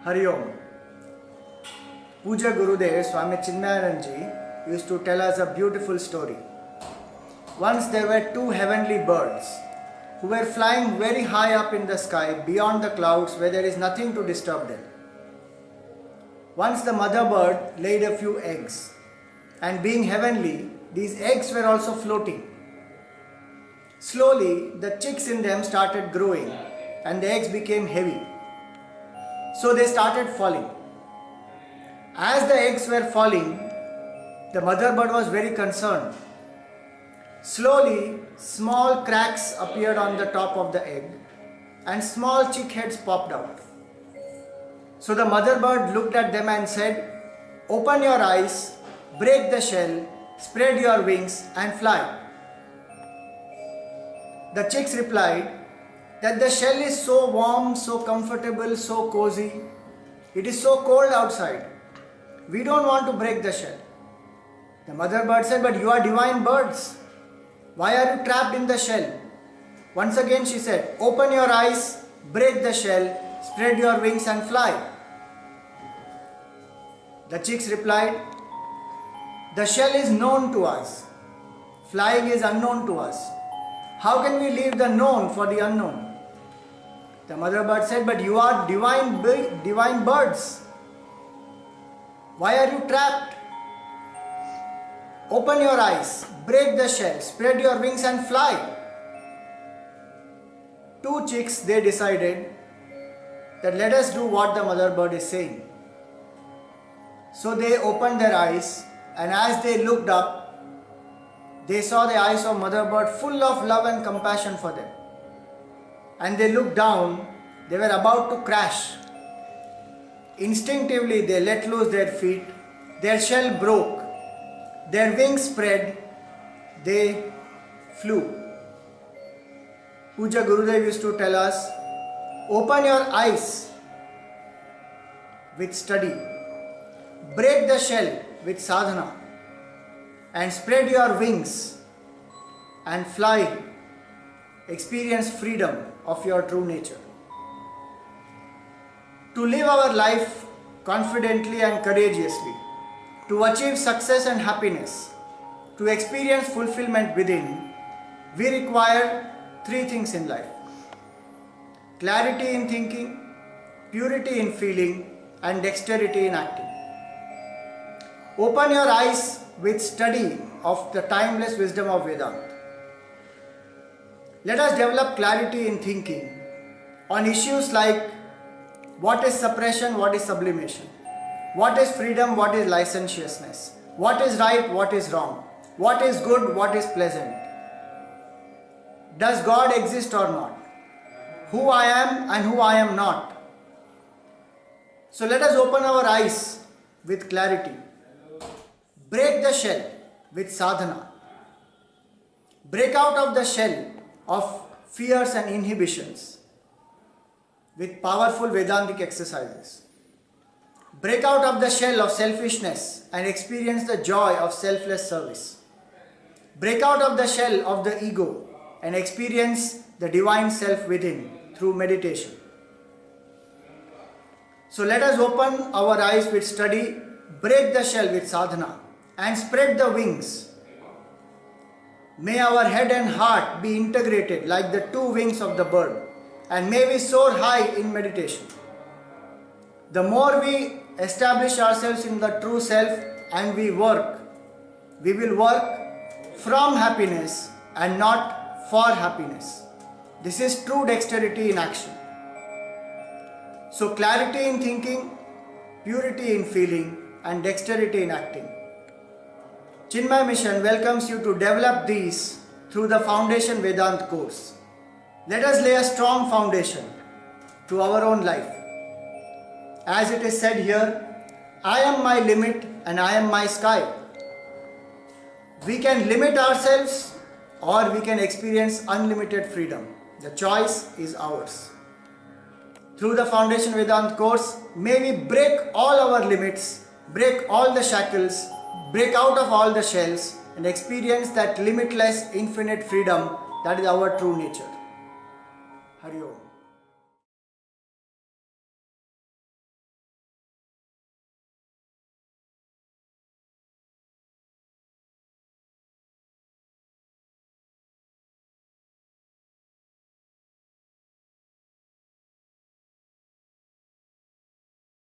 Hari Om. Puja Gurudev Swami Chinmayanand Ji used to tell us a beautiful story. Once there were two heavenly birds who were flying very high up in the sky beyond the clouds where there is nothing to disturb them. Once the mother bird laid a few eggs, and being heavenly, these eggs were also floating. Slowly, the chicks in them started growing and the eggs became heavy. So they started falling. As the eggs were falling, the mother bird was very concerned. Slowly, small cracks appeared on the top of the egg and small chick heads popped out. So the mother bird looked at them and said, "Open your eyes, break the shell, spread your wings and fly." The chicks replied that the shell is so warm, so comfortable, so cozy. It is so cold outside. We don't want to break the shell. The mother bird said, "But you are divine birds. Why are you trapped in the shell?" Once again she said, "Open your eyes, break the shell, spread your wings and fly." The chicks replied, "The shell is known to us. Flying is unknown to us. How can we leave the known for the unknown?" The mother bird said, "But you are divine birds. Why are you trapped? Open your eyes, break the shell, spread your wings and fly." Two chicks, they decided that let us do what the mother bird is saying. So they opened their eyes, and as they looked up, they saw the eyes of mother bird full of love and compassion for them. And they looked down, they were about to crash. Instinctively they let loose their feet, their shell broke, their wings spread, they flew. Puja Gurudev used to tell us, open your eyes with study, break the shell with sadhana, and spread your wings and fly, experience freedom of your true nature. To live our life confidently and courageously, to achieve success and happiness, to experience fulfillment within, we require three things in life: clarity in thinking, purity in feeling, and dexterity in acting. Open your eyes with study of the timeless wisdom of Vedanta. Let us develop clarity in thinking on issues like what is suppression, what is sublimation, what is freedom, what is licentiousness, what is right, what is wrong, what is good, what is pleasant. Does God exist or not? Who I am and who I am not. So let us open our eyes with clarity. Break the shell with sadhana. Break out of the shell of fears and inhibitions with powerful Vedantic exercises. Break out of the shell of selfishness and experience the joy of selfless service. Break out of the shell of the ego and experience the divine self within through meditation. So let us open our eyes with study, break the shell with sadhana, and spread the wings. May our head and heart be integrated like the two wings of the bird, and may we soar high in meditation. The more we establish ourselves in the true self and we will work from happiness and not for happiness. This is true dexterity in action. So clarity in thinking, purity in feeling, and dexterity in acting. Chinmay Mission welcomes you to develop these through the Foundation Vedant course. Let us lay a strong foundation to our own life. As it is said here, I am my limit and I am my sky. We can limit ourselves or we can experience unlimited freedom. The choice is ours. Through the Foundation Vedant course, may we break all our limits, break all the shackles, break out of all the shells and experience that limitless infinite freedom that is our true nature. Hari Om.